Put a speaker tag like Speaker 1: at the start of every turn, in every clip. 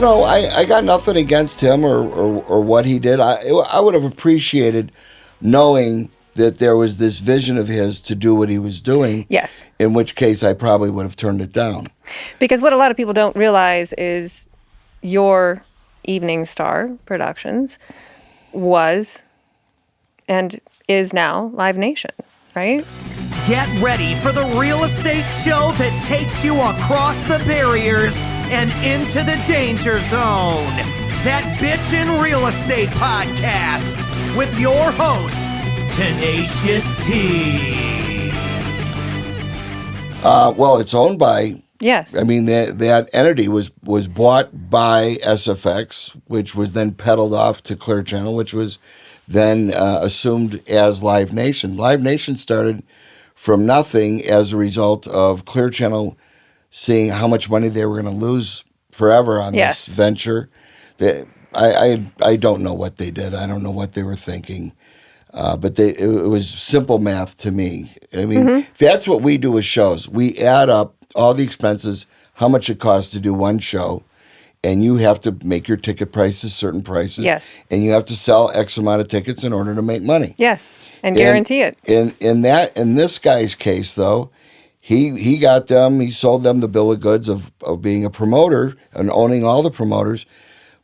Speaker 1: I got nothing against him or what he did. I would have appreciated knowing that there was this vision of his to do what he was doing.
Speaker 2: Yes.
Speaker 1: In which case, I probably would have turned it down.
Speaker 2: Because what a lot of people don't realize is your Evening Star Productions was and is now Live Nation, right?
Speaker 3: Get ready for the real estate show that takes you across the barriers and into the danger zone. That Bitchin' Real Estate Podcast with your host, Tenacious T.
Speaker 1: Well, it's owned by...
Speaker 2: Yes.
Speaker 1: I mean, that entity was bought by SFX, which was then peddled off to Clear Channel, which was then assumed as Live Nation. Live Nation started from nothing as a result of Clear Channel seeing how much money they were going to lose forever on this venture. I don't know what they did. I don't know what they were thinking. But it was simple math to me. I mean, that's what we do with shows. We add up all the expenses, how much it costs to do one show, and you have to make your ticket prices certain prices.
Speaker 2: Yes.
Speaker 1: And you have to sell X amount of tickets in order to make money.
Speaker 2: Yes, and guarantee it.
Speaker 1: In this guy's case, though, he got them, he sold them the bill of goods of being a promoter and owning all the promoters.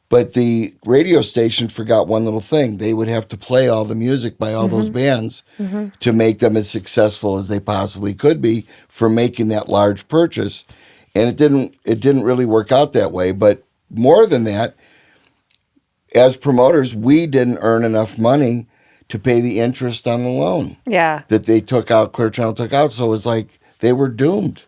Speaker 1: But the radio station forgot one little thing. They would have to play all the music by all those bands to make them as successful as they possibly could be for making that large purchase. And it didn't really work out that way. But more than that, as promoters, we didn't earn enough money to pay the interest on the loan.
Speaker 2: Yeah.
Speaker 1: That they took out, Clear Channel took out. So it's like they were doomed.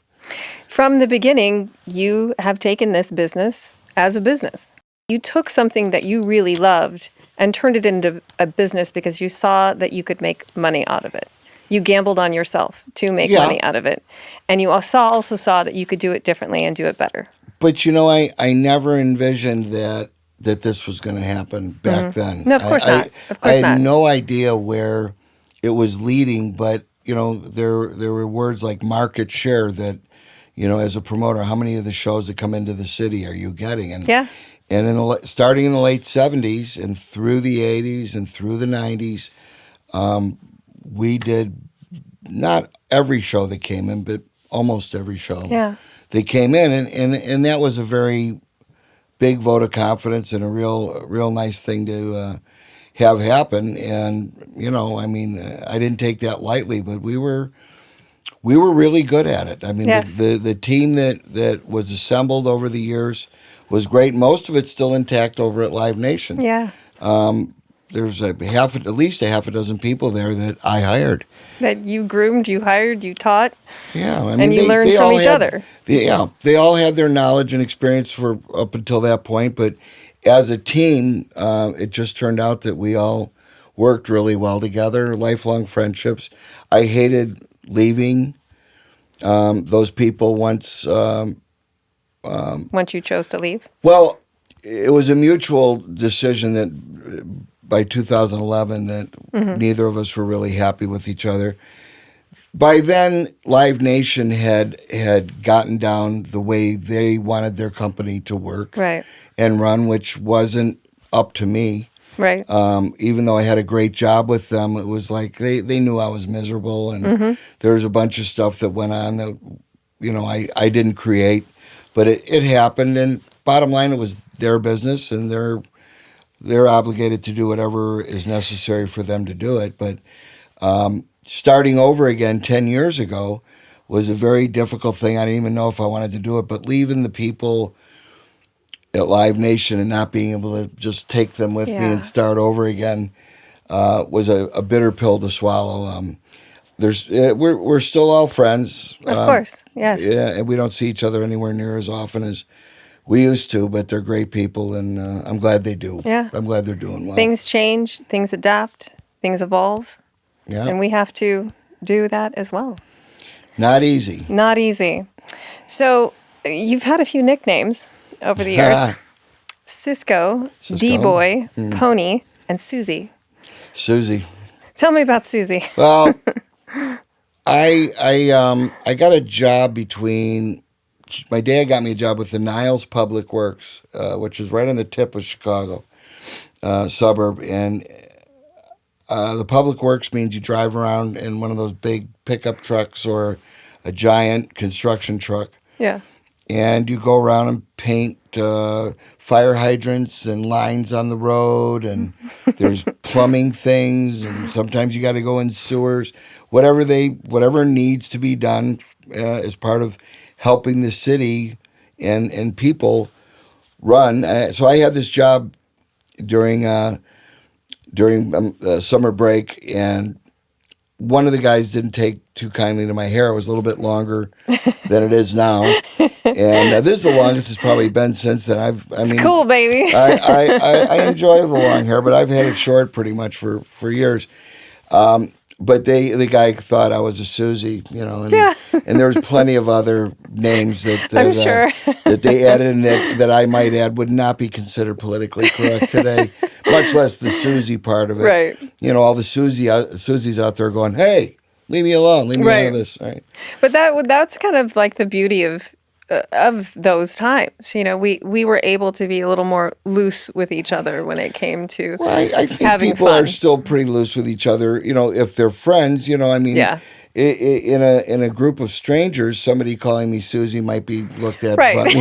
Speaker 2: From the beginning, you have taken this business as a business. You took something that you really loved and turned it into a business because you saw that you could make money out of it. You gambled on yourself to make money out of it. And you also saw that you could do it differently and do it better.
Speaker 1: But, I never envisioned that this was going to happen back then.
Speaker 2: No, of course not. Of course
Speaker 1: I had
Speaker 2: not.
Speaker 1: no idea where it was leading, but, there were words like market share that, as a promoter, how many of the shows that come into the city are you getting? And And starting in the late 70s and through the 80s and through the 90s, we did not every show that came in, but almost every show that came in. And that was a very big vote of confidence and a real nice thing to have happen. And, I didn't take that lightly, but we were really good at it. I mean, the team that was assembled over the years was great. Most of it's still intact over at Live Nation.
Speaker 2: Yeah.
Speaker 1: There's at least a half a dozen people there that I hired.
Speaker 2: That you groomed, you hired, you taught.
Speaker 1: Yeah, I mean,
Speaker 2: and you learned from each other.
Speaker 1: They all had their knowledge and experience for up until that point. But as a team, it just turned out that we all worked really well together. Lifelong friendships. I hated leaving those people once.
Speaker 2: Once you chose to leave?
Speaker 1: Well, it was a mutual decision that by 2011 that neither of us were really happy with each other. By then, Live Nation had gotten down the way they wanted their company to work and run, which wasn't up to me.
Speaker 2: Right.
Speaker 1: Even though I had a great job with them, it was like they knew I was miserable, and there was a bunch of stuff that went on that I didn't create. But it happened, and bottom line, it was their business, and they're obligated to do whatever is necessary for them to do it. But starting over again 10 years ago was a very difficult thing. I didn't even know if I wanted to do it, but leaving the people at Live Nation and not being able to just take them with me and start over again was a bitter pill to swallow. We're still all friends.
Speaker 2: Of course, yes.
Speaker 1: Yeah, and we don't see each other anywhere near as often as we used to, but they're great people, and I'm glad they do.
Speaker 2: Yeah.
Speaker 1: I'm glad they're doing well.
Speaker 2: Things change, things adapt, things evolve.
Speaker 1: Yeah.
Speaker 2: And we have to do that as well.
Speaker 1: Not easy.
Speaker 2: Not easy. So you've had a few nicknames over the years. Cisco, D-Boy, Pony, and Susie.
Speaker 1: Susie.
Speaker 2: Tell me about Susie.
Speaker 1: Well, I got a job between my dad got me a job with the Niles Public Works, which is right on the tip of Chicago suburb. And the Public Works means you drive around in one of those big pickup trucks or a giant construction truck.
Speaker 2: Yeah.
Speaker 1: And you go around and paint fire hydrants and lines on the road, and there's plumbing things, and sometimes you got to go in sewers. Whatever needs to be done as part of helping the city and people run. So I had this job during summer break, and one of the guys didn't take too kindly to my hair. It was a little bit longer than it is now, and this is the longest it's probably been since then.
Speaker 2: It's cool, baby.
Speaker 1: I enjoy the long hair, but I've had it short pretty much for years. But the guy thought I was a Susie, and, and there was plenty of other names that
Speaker 2: I'm sure
Speaker 1: that they added and that I might add would not be considered politically correct today, much less the Susie part of it.
Speaker 2: Right.
Speaker 1: All the Susies out there going, "Hey, leave me alone, leave me out of this." Right.
Speaker 2: But that's kind of like the beauty of those times. We were able to be a little more loose with each other when it came to
Speaker 1: I think
Speaker 2: having
Speaker 1: people
Speaker 2: fun.
Speaker 1: are still pretty loose with each other. If they're friends,
Speaker 2: Yeah.
Speaker 1: In a group of strangers, somebody calling me Susie might be looked at funny.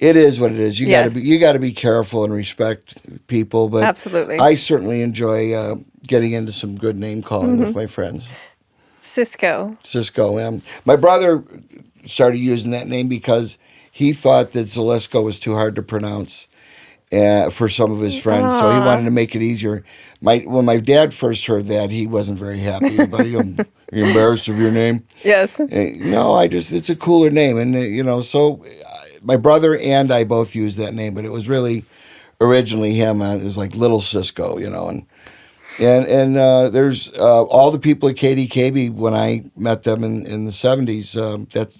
Speaker 1: It is what it is. You got to be careful and respect people. But
Speaker 2: absolutely,
Speaker 1: I certainly enjoy getting into some good name calling with my friends.
Speaker 2: Cisco.
Speaker 1: My brother started using that name because he thought that Zelisko was too hard to pronounce for some of his friends, so he wanted to make it easier. When my dad first heard that, he wasn't very happy. Buddy, are you embarrassed of your name?
Speaker 2: Yes.
Speaker 1: No, it's a cooler name, and so my brother and I both used that name, but it was really originally him. It was like Little Cisco, And there's all the people at KDKB when I met them in the 70s. That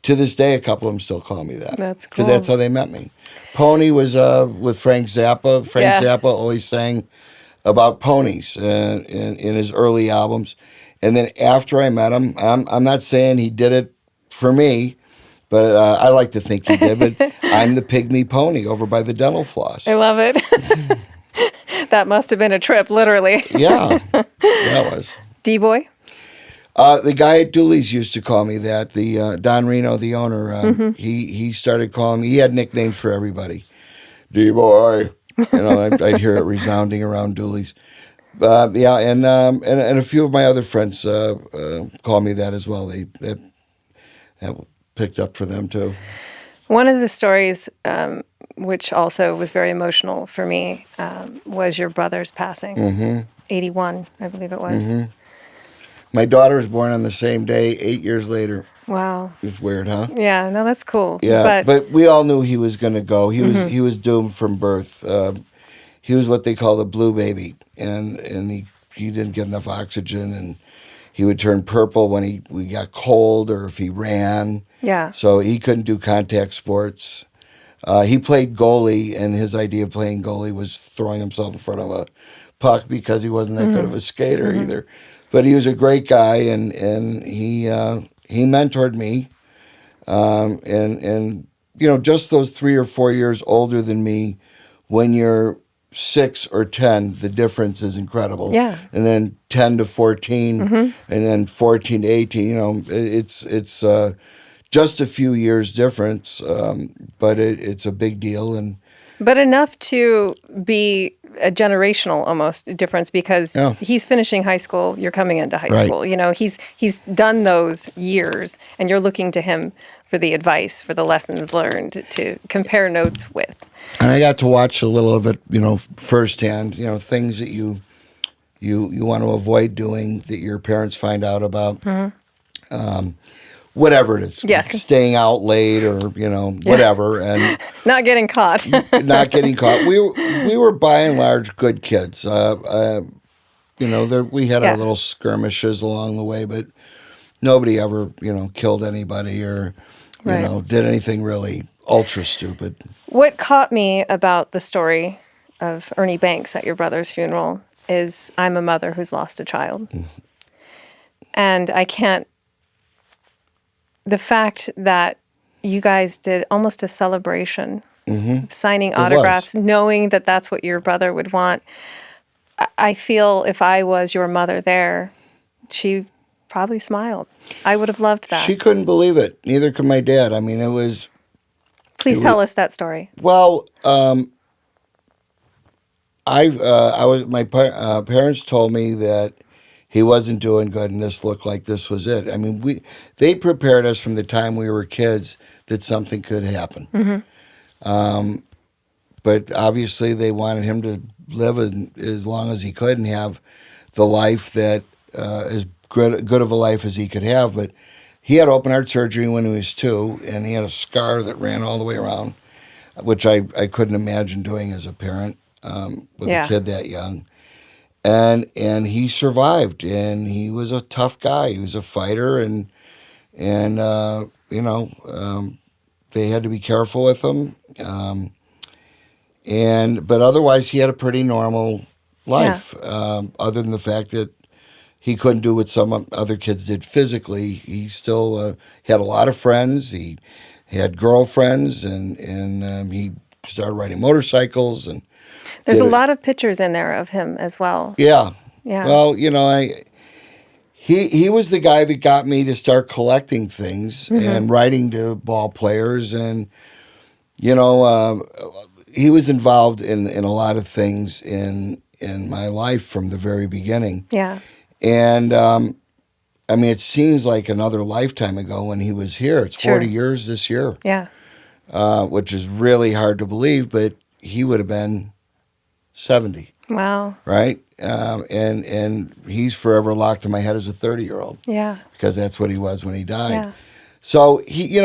Speaker 1: to this day, a couple of them still call me that.
Speaker 2: That's cool.
Speaker 1: Because that's how they met me. Pony was with Frank Zappa. Frank Zappa always sang about ponies in his early albums. And then after I met him, I'm not saying he did it for me, but I like to think he did. But I'm the pygmy pony over by the dental floss.
Speaker 2: I love it. That must have been a trip, literally.
Speaker 1: Yeah, that was.
Speaker 2: D-Boy?
Speaker 1: The guy at Dooley's used to call me that. The Don Reno, the owner, he started calling me. He had nicknames for everybody. D-Boy. I'd hear it resounding around Dooley's. And a few of my other friends call me that as well. That picked up for them too.
Speaker 2: One of the stories, which also was very emotional for me, was your brother's passing. 81, I believe it was.
Speaker 1: My daughter was born on the same day, 8 years later.
Speaker 2: Wow.
Speaker 1: It's weird, huh?
Speaker 2: Yeah, no, that's cool.
Speaker 1: Yeah, but we all knew he was going to go. He was doomed from birth. He was what they call a blue baby, and he didn't get enough oxygen, and he would turn purple when we got cold or if he ran.
Speaker 2: Yeah.
Speaker 1: So he couldn't do contact sports. He played goalie, and his idea of playing goalie was throwing himself in front of a puck because he wasn't that good of a skater either. But he was a great guy, and he mentored me, and just those 3 or 4 years older than me, when you're 6 or 10, the difference is incredible.
Speaker 2: Yeah.
Speaker 1: And then 10 to 14, and then 14 to 18. It's just a few years difference, but it's a big deal.
Speaker 2: But enough to be a generational almost difference, because he's finishing high school, you're coming into high school. He's done those years, and you're looking to him for the advice, for the lessons learned, to compare notes with.
Speaker 1: And I got to watch a little of it, firsthand. Things that you want to avoid doing that your parents find out about. Whatever it is, staying out late or whatever, and
Speaker 2: not getting caught.
Speaker 1: We were by and large good kids. We had our little skirmishes along the way, but nobody ever killed anybody or did anything really ultra stupid.
Speaker 2: What caught me about the story of Ernie Banks at your brother's funeral is I'm a mother who's lost a child, and I can't the fact that you guys did almost a celebration, signing autographs, knowing that that's what your brother would want. I feel if I was your mother there, she probably smiled. I would have loved that.
Speaker 1: She couldn't believe it. Neither could my dad. I mean, it was...
Speaker 2: Please tell us that story.
Speaker 1: Well, my parents told me that he wasn't doing good, and this looked like this was it. I mean, they prepared us from the time we were kids that something could happen. But obviously, they wanted him to live as long as he could and have the life that as good of a life as he could have. But he had open heart surgery when he was 2, and he had a scar that ran all the way around, which I couldn't imagine doing as a parent with a kid that young. And he survived, and he was a tough guy. He was a fighter, and they had to be careful with him. But otherwise, he had a pretty normal life, other than the fact that he couldn't do what some other kids did physically. He still had a lot of friends. He had girlfriends, and he started riding motorcycles. And
Speaker 2: there's a lot of pictures in there of him as well.
Speaker 1: Yeah.
Speaker 2: Yeah.
Speaker 1: Well, he was the guy that got me to start collecting things and writing to ball players, and he was involved in a lot of things in my life from the very beginning.
Speaker 2: Yeah.
Speaker 1: And I mean, it seems like another lifetime ago when he was here. It's 40 years this year.
Speaker 2: Yeah.
Speaker 1: Which is really hard to believe, but he would have been 70.
Speaker 2: Wow.
Speaker 1: Right? And he's forever locked in my head as a 30-year-old.
Speaker 2: Yeah.
Speaker 1: Because that's what he was when he died.
Speaker 2: Yeah.
Speaker 1: So he,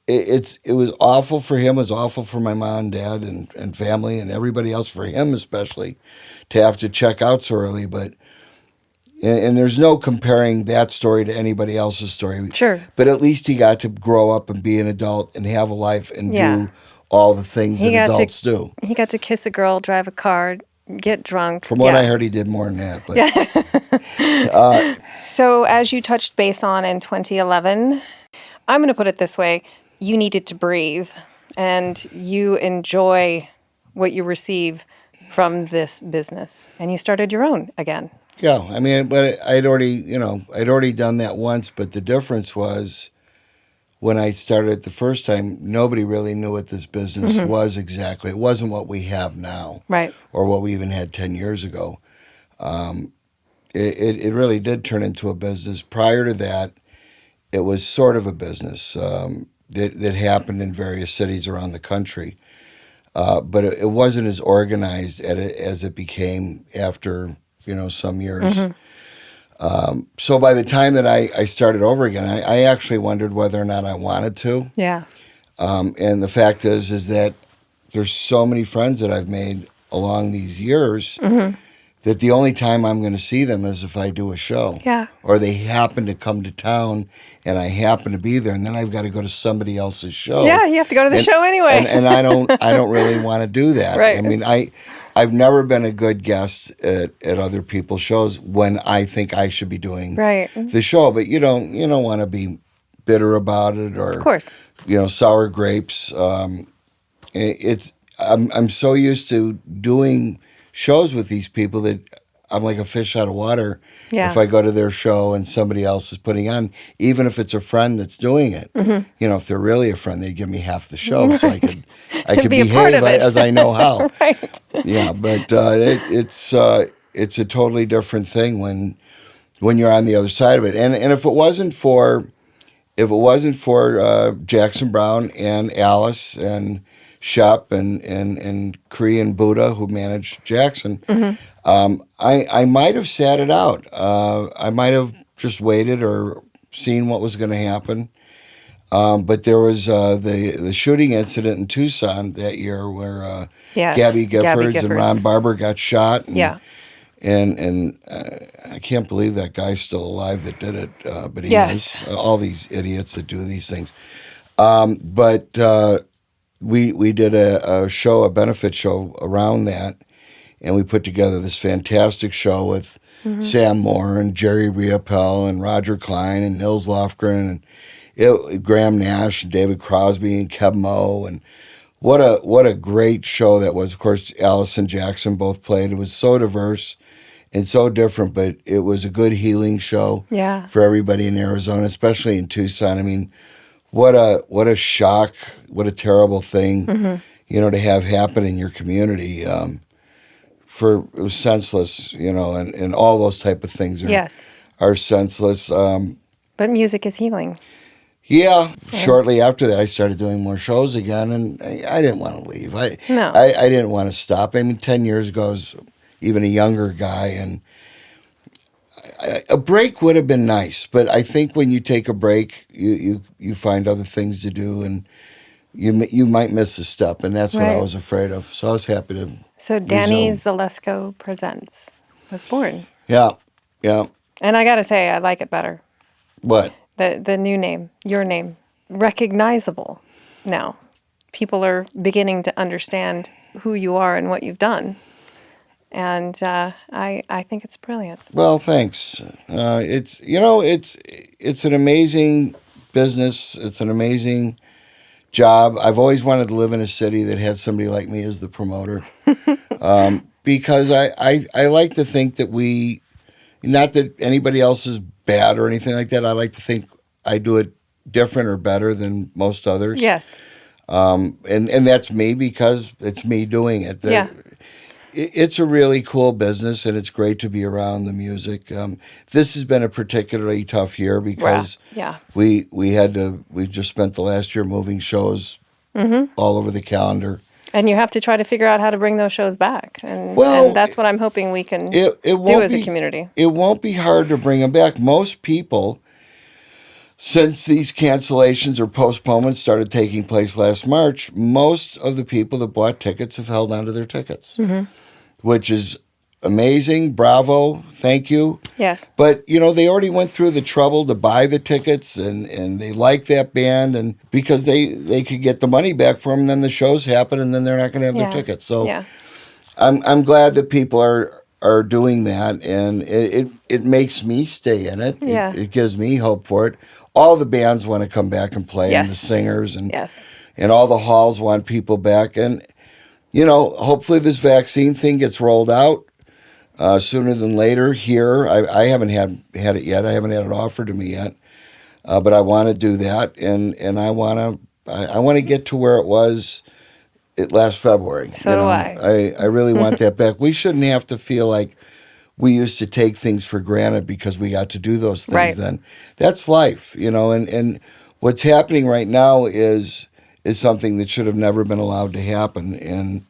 Speaker 1: it was awful for him. It was awful for my mom and dad and family and everybody else, for him especially, to have to check out so early. But and there's no comparing that story to anybody else's story.
Speaker 2: Sure.
Speaker 1: But at least he got to grow up and be an adult and have a life and do all the things that adults do.
Speaker 2: He got to kiss a girl, drive a car, get drunk.
Speaker 1: From what I heard, he did more than that. But.
Speaker 2: So as you touched base on in 2011, I'm going to put it this way. You needed to breathe, and you enjoy what you receive from this business, and you started your own again.
Speaker 1: Yeah, I mean, but I'd already done that once, but the difference was when I started the first time, nobody really knew what this business was exactly. It wasn't what we have now,
Speaker 2: right, or
Speaker 1: what we even had 10 years ago. It really did turn into a business. Prior to that, it was sort of a business that happened in various cities around the country. But it wasn't as organized as it became after, some years. So by the time that I started over again, I actually wondered whether or not I wanted to.
Speaker 2: Yeah.
Speaker 1: And the fact is that there's so many friends that I've made along these years that the only time I'm going to see them is if I do a show.
Speaker 2: Yeah.
Speaker 1: Or they happen to come to town and I happen to be there, and then I've got to go to somebody else's show.
Speaker 2: Yeah, you have to go to the show anyway.
Speaker 1: And I don't really want to do that.
Speaker 2: Right.
Speaker 1: I mean, I've never been a good guest at other people's shows when I think I should be doing the show. But you don't want to be bitter about it, or
Speaker 2: of course,
Speaker 1: sour grapes. I'm so used to doing shows with these people that I'm like a fish out of water if I go to their show and somebody else is putting on, even if it's a friend that's doing it. If they're really a friend, they'd give me half the show so I could behave as I know how.
Speaker 2: Right.
Speaker 1: Yeah, but it's a totally different thing when you're on the other side of it. And if it wasn't for Jackson Brown and Alice and Shep and Cree and Buddha, who managed Jackson, I might have sat it out. I might have just waited or seen what was going to happen. But there was the shooting incident in Tucson that year where Gabby Giffords and Ron Barber got shot. And I can't believe that guy's still alive that did it, but he is. All these idiots that do these things. But we did a benefit show around that, and we put together this fantastic show with Sam Moore and Jerry Riopelle and Roger Klein and Nils Lofgren and Graham Nash and David Crosby and Keb Mo, and what a great show that was. Of course, Allison Jackson both played. It was so diverse and so different, but it was a good healing show for everybody in Arizona, especially in Tucson. I mean, what a shock, what a terrible thing, to have happen in your community. It was senseless, and all those type of things are senseless.
Speaker 2: But music is healing.
Speaker 1: Yeah. Shortly after that, I started doing more shows again, and I didn't want to leave. I didn't want to stop. I mean, 10 years ago, I was even a younger guy, and a break would have been nice. But I think when you take a break, you find other things to do, and you might miss a step, and that's what I was afraid of. So I was happy to.
Speaker 2: So Danny Zelisko Presents was born.
Speaker 1: Yeah.
Speaker 2: And I got to say, I like it better.
Speaker 1: What?
Speaker 2: The new name, your name, recognizable now. People are beginning to understand who you are and what you've done. And I think it's brilliant.
Speaker 1: Well, thanks. It's an amazing business. It's an amazing job. I've always wanted to live in a city that had somebody like me as the promoter, because I like to think that not that anybody else is bad or anything like that. I like to think I do it different or better than most others.
Speaker 2: Yes.
Speaker 1: And that's me because it's me doing it. It's a really cool business, and it's great to be around the music. This has been a particularly tough year because we just spent the last year moving shows all over the calendar.
Speaker 2: And you have to try to figure out how to bring those shows back. And that's what I'm hoping we can do as a community.
Speaker 1: It won't be hard to bring them back. Most people, since these cancellations or postponements started taking place last March, most of the people that bought tickets have held onto their tickets, which is amazing. Bravo. Thank you.
Speaker 2: Yes.
Speaker 1: But, they already went through the trouble to buy the tickets, and they like that band, and because they could get the money back from them, and then the shows happen, and then they're not going to have their tickets. So I'm glad that people are doing that, and it makes me stay in it.
Speaker 2: Yeah.
Speaker 1: It gives me hope for it. All the bands want to come back and play, and the singers, and all the halls want people back. And, hopefully this vaccine thing gets rolled out sooner than later here. I haven't had it yet. I haven't had it offered to me yet. But I want to do that, and I want to get to where it was last February.
Speaker 2: So do I.
Speaker 1: I really want that back. We shouldn't have to feel like we used to take things for granted because we got to do those things then. That's life, and what's happening right now is something that should have never been allowed to happen. And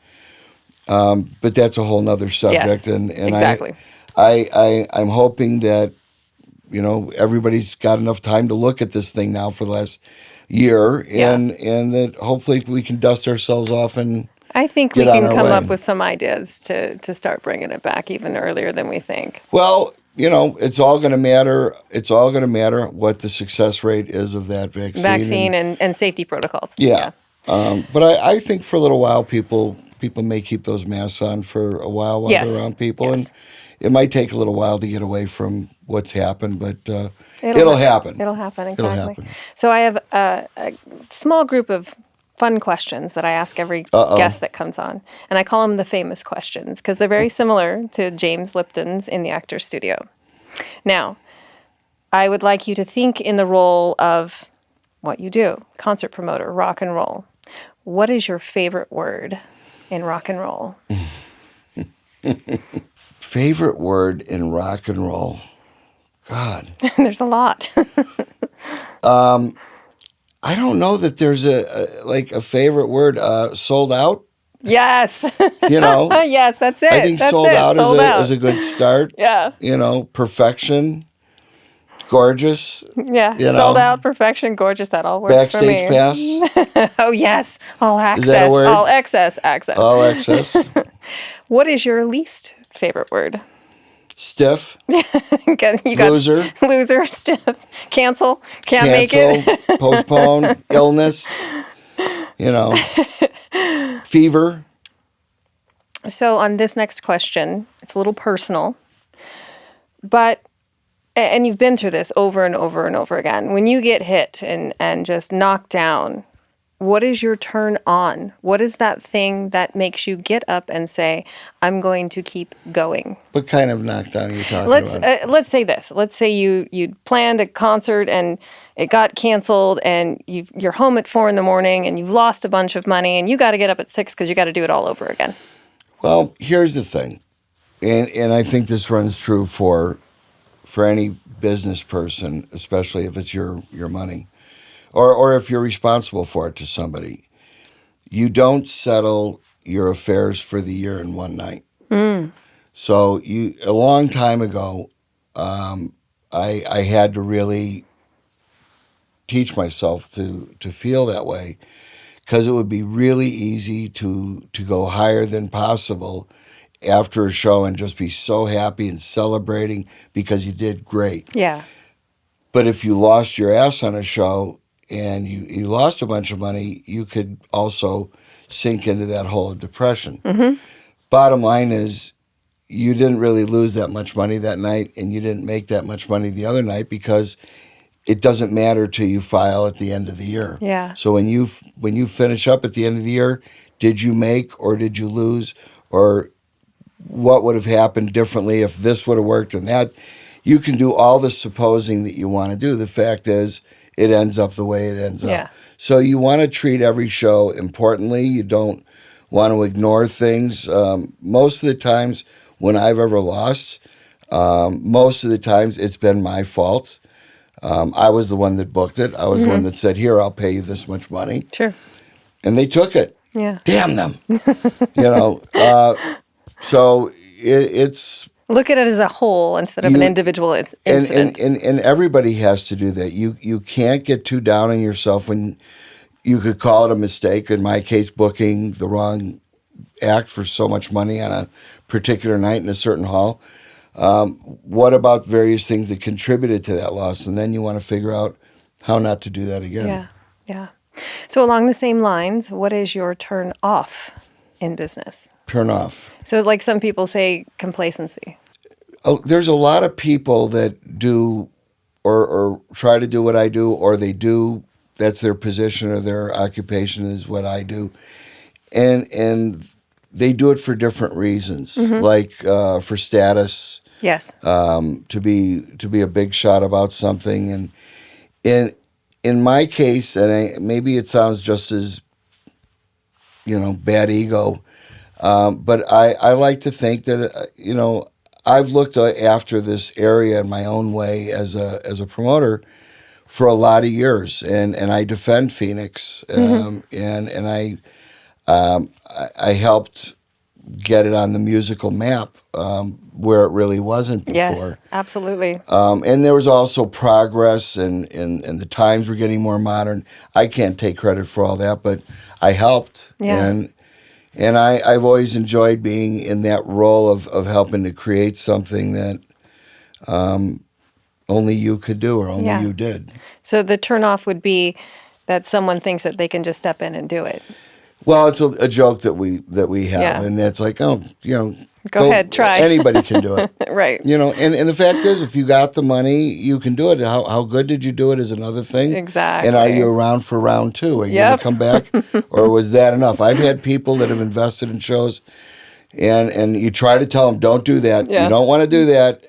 Speaker 1: but that's a whole nother subject.
Speaker 2: Yes,
Speaker 1: and
Speaker 2: exactly.
Speaker 1: I'm hoping that, everybody's got enough time to look at this thing now for the last year, and that hopefully we can dust ourselves off and
Speaker 2: I think we can come up with some ideas to start bringing it back even earlier than we think.
Speaker 1: Well, it's all going to matter. It's all going to matter what the success rate is of that vaccine.
Speaker 2: And safety protocols.
Speaker 1: Yeah. But I think for a little while, people may keep those masks on for a while they're around people. And it might take a little while to get away from what's happened, but it'll happen.
Speaker 2: It'll happen, exactly.
Speaker 1: It'll happen.
Speaker 2: So I have a small group of fun questions that I ask every guest that comes on. And I call them the famous questions because they're very similar to James Lipton's in the Actors Studio. Now, I would like you to think in the role of what you do, concert promoter, rock and roll. What is your favorite word in rock and roll?
Speaker 1: Favorite word in rock and roll? God.
Speaker 2: There's a lot.
Speaker 1: I don't know that there's a favorite word. Sold out?
Speaker 2: Yes.
Speaker 1: Yes,
Speaker 2: that's it.
Speaker 1: I think
Speaker 2: that's
Speaker 1: sold
Speaker 2: it.
Speaker 1: out
Speaker 2: sold out.
Speaker 1: is a good start.
Speaker 2: Yeah.
Speaker 1: Perfection, gorgeous.
Speaker 2: Yeah. Sold out, perfection, gorgeous. That all works
Speaker 1: backstage
Speaker 2: for me.
Speaker 1: pass.
Speaker 2: Oh, yes. All access.
Speaker 1: Is that a word?
Speaker 2: All access.
Speaker 1: All access.
Speaker 2: What is your least favorite word?
Speaker 1: Stiff.
Speaker 2: You got loser, stiff, cancel, can't make it.
Speaker 1: Postpone, illness, fever.
Speaker 2: So on this next question, it's a little personal. And you've been through this over and over and over again. When you get hit and just knocked down, what is your turn on? What is that thing that makes you get up and say, I'm going to keep going?
Speaker 1: What kind of knockdown are you talking about?
Speaker 2: Let's say this. Let's say you planned a concert and it got canceled and you're home at 4 a.m. and you've lost a bunch of money and you got to get up at 6 because you got to do it all over again.
Speaker 1: Well, here's the thing, and I think this runs true for any business person, especially if it's your money. Or if you're responsible for it to somebody, you don't settle your affairs for the year in one night. So a long time ago, I had to really teach myself to feel that way, because it would be really easy to go higher than possible after a show and just be so happy and celebrating because you did great.
Speaker 2: Yeah.
Speaker 1: But if you lost your ass on a show and you lost a bunch of money, you could also sink into that hole of depression. Mm-hmm. Bottom line is, you didn't really lose that much money that night, and you didn't make that much money the other night, because it doesn't matter till you file at the end of the year.
Speaker 2: Yeah.
Speaker 1: So when you finish up at the end of the year, did you make or did you lose, or what would have happened differently if this would have worked and that? You can do all the supposing that you want to do. The fact is, it ends up the way it ends up. So you want to treat every show importantly. You don't want to ignore things. Most of the times when I've ever lost, most of the times it's been my fault. I was the one that booked it. I was the one that said, here, I'll pay you this much money.
Speaker 2: Sure.
Speaker 1: And they took it.
Speaker 2: Yeah.
Speaker 1: Damn them. So it's...
Speaker 2: Look at it as a whole instead of an individual incident.
Speaker 1: And everybody has to do that. You can't get too down on yourself when you could call it a mistake. In my case, booking the wrong act for so much money on a particular night in a certain hall. What about various things that contributed to that loss? And then you want to figure out how not to do that again.
Speaker 2: Yeah. So along the same lines, what is your turn off in business?
Speaker 1: Turn off.
Speaker 2: So like some people say, complacency.
Speaker 1: There's a lot of people that do or try to do what I do, or they do, that's their position or their occupation is what I do. And they do it for different reasons, like for status.
Speaker 2: Yes.
Speaker 1: To be a big shot about something. And in my case, and maybe it sounds just as, bad ego, but I like to think that, I've looked after this area in my own way as a promoter for a lot of years, and I defend Phoenix, and I helped get it on the musical map where it really wasn't before.
Speaker 2: Yes, absolutely.
Speaker 1: And there was also progress, and the times were getting more modern. I can't take credit for all that, but I helped.
Speaker 2: Yeah.
Speaker 1: And I've always enjoyed being in that role of helping to create something that only you could do, or only you did.
Speaker 2: So the turnoff would be that someone thinks that they can just step in and do it.
Speaker 1: Well, it's a joke that we have, and it's like, go
Speaker 2: ahead, try.
Speaker 1: Anybody can do it,
Speaker 2: right?
Speaker 1: And the fact is, if you got the money, you can do it. How good did you do it is another thing.
Speaker 2: Exactly.
Speaker 1: And are you around for round 2? Are you going to come back, or was that enough? I've had people that have invested in shows, and you try to tell them, don't do that. You don't want to do that,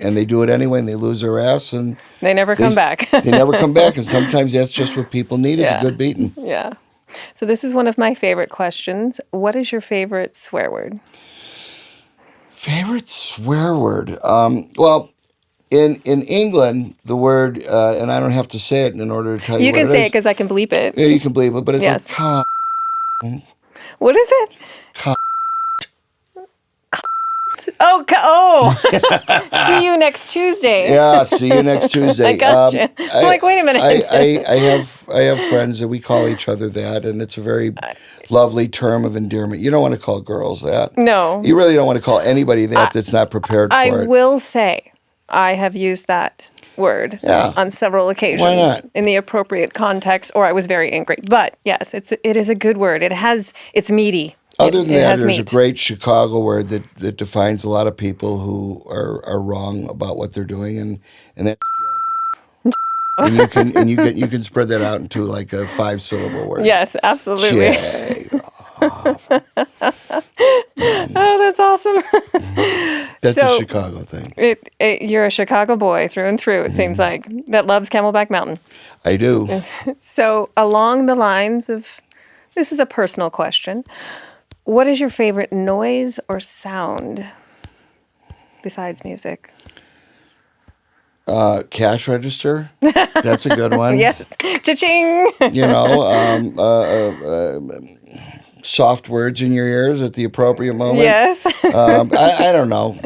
Speaker 1: and they do it anyway, and they lose their ass, and
Speaker 2: they never come back.
Speaker 1: They never come back, and sometimes that's just what people need is a good beating.
Speaker 2: Yeah. So this is one of my favorite questions. What is your favorite swear word?
Speaker 1: Favorite swear word? Well, in England, the word, and I don't have to say it in order to tell you
Speaker 2: what it is. You can say it because I can bleep it.
Speaker 1: Yeah, you can bleep it, but it's like,
Speaker 2: what is it? See you next Tuesday.
Speaker 1: Yeah, see you next Tuesday.
Speaker 2: I got you. I'm like, wait a minute.
Speaker 1: I have friends that we call each other that, and it's a very lovely term of endearment. You don't want to call girls that.
Speaker 2: No.
Speaker 1: You really don't want to call anybody that's not prepared for it.
Speaker 2: I will say I have used that word on several occasions.
Speaker 1: Why not?
Speaker 2: In the appropriate context, or I was very angry. But yes, it is a good word. It's meaty.
Speaker 1: Other than that,
Speaker 2: has
Speaker 1: there's a
Speaker 2: meat.
Speaker 1: great Chicago word that defines a lot of people who are wrong about what they're doing, and that. And you can spread that out into like a 5-syllable word.
Speaker 2: Yes, absolutely.
Speaker 1: Jay.
Speaker 2: Oh, that's awesome.
Speaker 1: That's a
Speaker 2: So-
Speaker 1: Chicago thing.
Speaker 2: You're a Chicago boy through and through, it seems like, that loves Camelback Mountain.
Speaker 1: I do.
Speaker 2: So, along the lines of, this is a personal question. What is your favorite noise or sound besides music?
Speaker 1: Cash register. That's a good one.
Speaker 2: Yes. Cha-ching!
Speaker 1: You know, soft words in your ears at the appropriate moment.
Speaker 2: Yes.
Speaker 1: I don't know.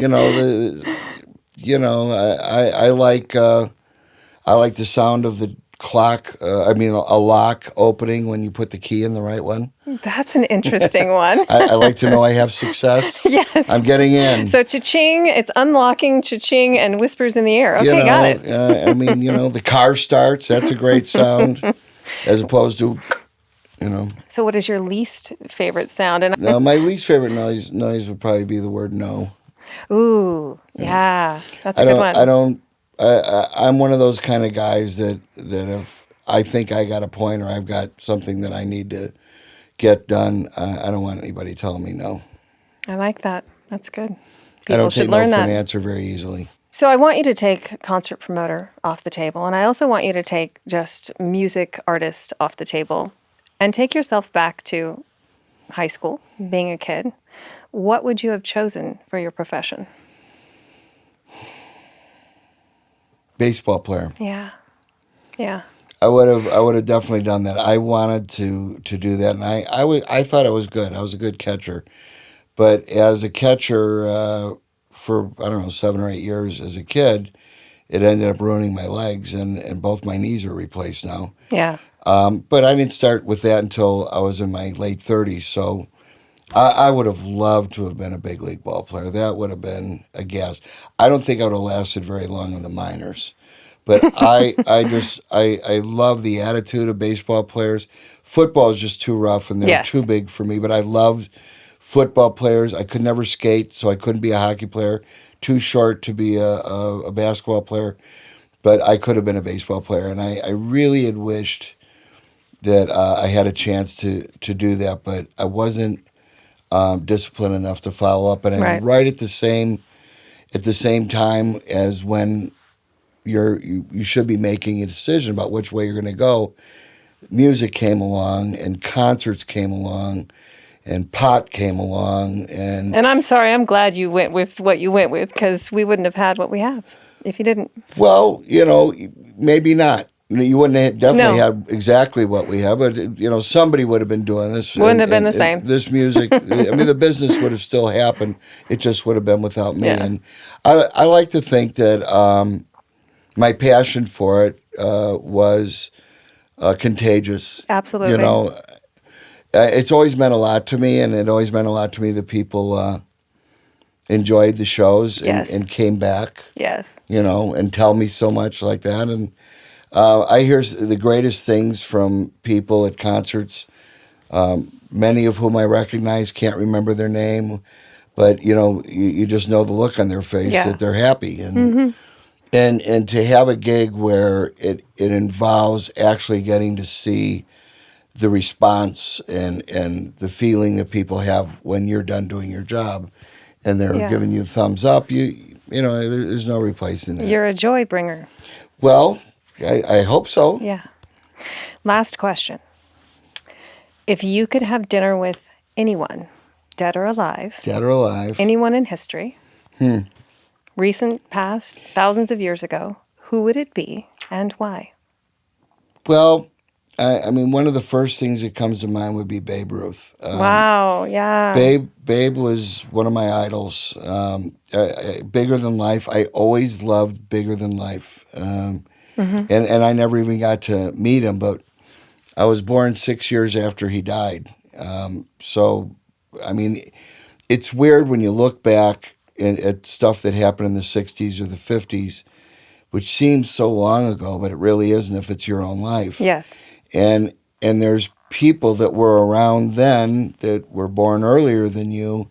Speaker 1: I like the sound of the clock. A lock opening when you put the key in the right one.
Speaker 2: That's an interesting one.
Speaker 1: I like to know I have success.
Speaker 2: Yes.
Speaker 1: I'm getting in.
Speaker 2: So cha-ching, it's unlocking, cha-ching, and whispers in the air. Okay, got it.
Speaker 1: The car starts. That's a great sound, as opposed to,
Speaker 2: So what is your least favorite sound? And
Speaker 1: No, my least favorite noise would probably be the word no.
Speaker 2: ooh, yeah, that's a good one.
Speaker 1: I'm one of those kind of guys that if I think I got a point or I've got something that I need to get done, I don't want anybody telling me no.
Speaker 2: I like that. That's good.
Speaker 1: I
Speaker 2: People
Speaker 1: don't
Speaker 2: should
Speaker 1: take no
Speaker 2: learn
Speaker 1: for an
Speaker 2: that.
Speaker 1: answer very easily.
Speaker 2: So I want you to take concert promoter off the table, and I also want you to take just music artist off the table, and take yourself back to high school, being a kid. What would you have chosen for your profession?
Speaker 1: Baseball player.
Speaker 2: Yeah. Yeah.
Speaker 1: I would have definitely done that. I wanted to do that, and I thought I was good. I was a good catcher, but as a catcher for 7 or 8 years as a kid, it ended up ruining my legs, and both my knees are replaced now.
Speaker 2: Yeah.
Speaker 1: But I didn't start with that until I was in my late 30s. So I would have loved to have been a big league ball player. That would have been a gas. I don't think I would have lasted very long in the minors. But I love the attitude of baseball players. Football is just too rough and they're
Speaker 2: Yes.
Speaker 1: too big for me. But I loved football players. I could never skate, so I couldn't be a hockey player. Too short to be a basketball player. But I could have been a baseball player. And I really had wished that I had a chance to do that. But I wasn't disciplined enough to follow up. And right at the same time as when you should be making a decision about which way you're going to go, music came along and concerts came along and pot came along and
Speaker 2: I'm sorry, I'm glad you went with what you went with, because we wouldn't have had what we have if you didn't.
Speaker 1: well, maybe not. You wouldn't have definitely had exactly what we have, but somebody would have been doing this.
Speaker 2: Wouldn't have been the same.
Speaker 1: This music, the business would have still happened. It just would have been without me.
Speaker 2: Yeah.
Speaker 1: And I like to think that my passion for it was contagious.
Speaker 2: Absolutely.
Speaker 1: It's always meant a lot to me, and it always meant a lot to me that people enjoyed the shows and came back.
Speaker 2: Yes.
Speaker 1: And tell me so much like that. And I hear the greatest things from people at concerts, many of whom I recognize, can't remember their name, but you just know the look on their face that they're happy. And and to have a gig where it involves actually getting to see the response and the feeling that people have when you're done doing your job, and they're giving you a thumbs up, there's no replacing that.
Speaker 2: You're a joy bringer.
Speaker 1: Well, I hope so.
Speaker 2: Yeah. Last question. If you could have dinner with anyone, dead or alive, anyone in history, recent, past, thousands of years ago, who would it be and why?
Speaker 1: Well, one of the first things that comes to mind would be Babe Ruth.
Speaker 2: Wow, yeah.
Speaker 1: Babe was one of my idols. Bigger than life. I always loved Bigger Than Life. And I never even got to meet him, but I was born 6 years after he died. It's weird when you look back at stuff that happened in the 60s or the 50s, which seems so long ago, but it really isn't if it's your own life.
Speaker 2: Yes.
Speaker 1: And there's people that were around then that were born earlier than you,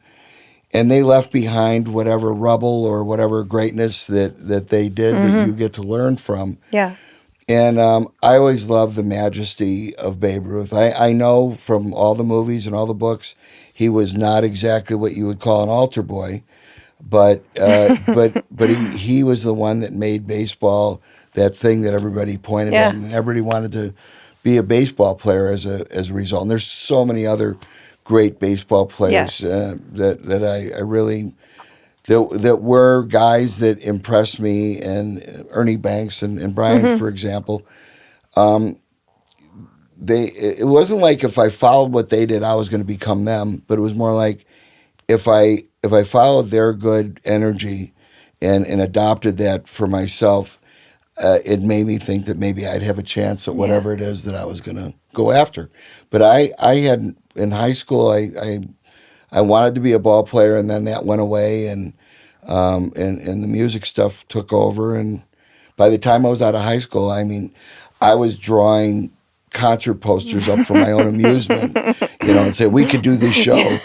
Speaker 1: and they left behind whatever rubble or whatever greatness that they did that you get to learn from.
Speaker 2: Yeah.
Speaker 1: And I always loved the majesty of Babe Ruth. I know from all the movies and all the books, he was not exactly what you would call an altar boy, but he was the one that made baseball that thing that everybody pointed at, and everybody wanted to be a baseball player as a result. And there's so many other great baseball players that I really that were guys that impressed me, and Ernie Banks and Brian, for example. It wasn't like if I followed what they did, I was going to become them, but it was more like if I followed their good energy and adopted that for myself, it made me think that maybe I'd have a chance at whatever it is that I was going to go after. But I had in high school, I wanted to be a ball player, and then that went away, and the music stuff took over. And by the time I was out of high school, I mean, I was drawing concert posters up for my own amusement, and say, we could do this show.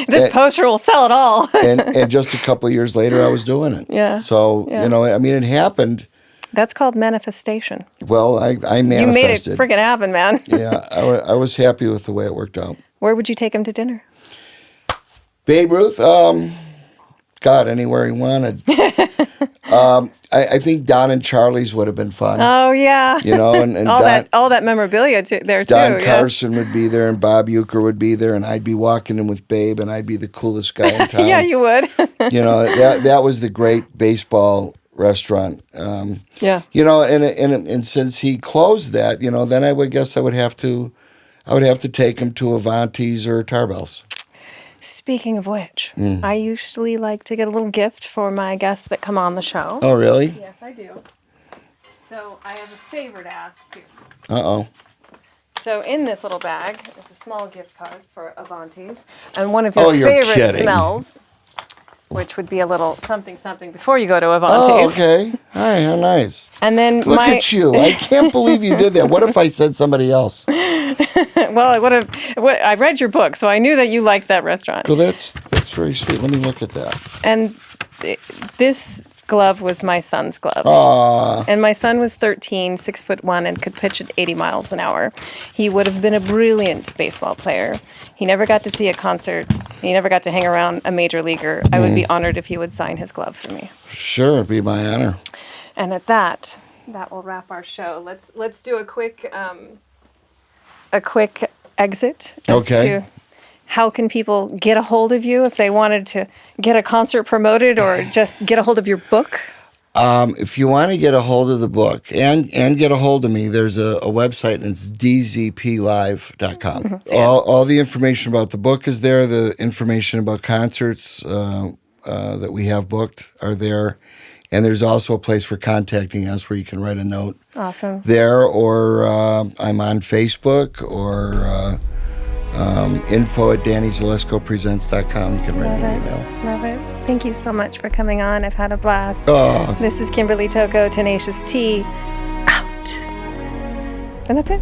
Speaker 2: This poster will sell it all.
Speaker 1: and just a couple of years later, I was doing it.
Speaker 2: Yeah.
Speaker 1: So, I mean, it happened.
Speaker 2: That's called manifestation.
Speaker 1: Well, I manifested.
Speaker 2: You made it freaking happen, man.
Speaker 1: Yeah, I was happy with the way it worked out.
Speaker 2: Where would you take him to dinner?
Speaker 1: Babe Ruth, God, anywhere he wanted. I think Don and Charlie's would have been fun.
Speaker 2: Oh yeah,
Speaker 1: and
Speaker 2: all that memorabilia there too.
Speaker 1: Don Carson would be there, and Bob Euchre would be there, and I'd be walking in with Babe, and I'd be the coolest guy in town.
Speaker 2: Yeah, you would.
Speaker 1: That was the great baseball restaurant.
Speaker 2: Yeah.
Speaker 1: And since he closed that, then I would guess I would have to take him to Avanti's or Tarbell's.
Speaker 2: Speaking of which, I usually like to get a little gift for my guests that come on the show.
Speaker 1: Oh, really?
Speaker 2: Yes, I do. So I have a favor to ask too.
Speaker 1: Uh-oh.
Speaker 2: So in this little bag is a small gift card for Avanti's, and one of your favorite
Speaker 1: kidding.
Speaker 2: smells, which would be a little something before you go to Avanti's.
Speaker 1: Oh, okay. All right, how nice.
Speaker 2: And then
Speaker 1: Look at you. I can't believe you did that. What if I said somebody else?
Speaker 2: Well, I read your book, so I knew that you liked that restaurant.
Speaker 1: Well, that's very sweet. Let me look at that.
Speaker 2: And this glove was my son's glove.
Speaker 1: Aww.
Speaker 2: And my son was 13, 6'1", and could pitch at 80 miles an hour. He would have been a brilliant baseball player. He never got to see a concert. He never got to hang around a major leaguer. I would be honored if you would sign his glove for me.
Speaker 1: Sure, it'd be my honor.
Speaker 2: And at that will wrap our show. Let's do a quick exit as to how can people get a hold of you if they wanted to get a concert promoted or just get a hold of your book?
Speaker 1: If you want to get a hold of the book and get a hold of me, there's a website, and it's dzplive.com.
Speaker 2: Mm-hmm.
Speaker 1: All the information about the book is there. The information about concerts that we have booked are there. And there's also a place for contacting us where you can write a note.
Speaker 2: Awesome.
Speaker 1: There, or I'm on Facebook, or info@DannyZeliskoPresents.com. You can write me an email.
Speaker 2: Love it. Thank you so much for coming on. I've had a blast.
Speaker 1: Oh.
Speaker 2: This is Kimberly Toko, Tenacious T, out. And that's it.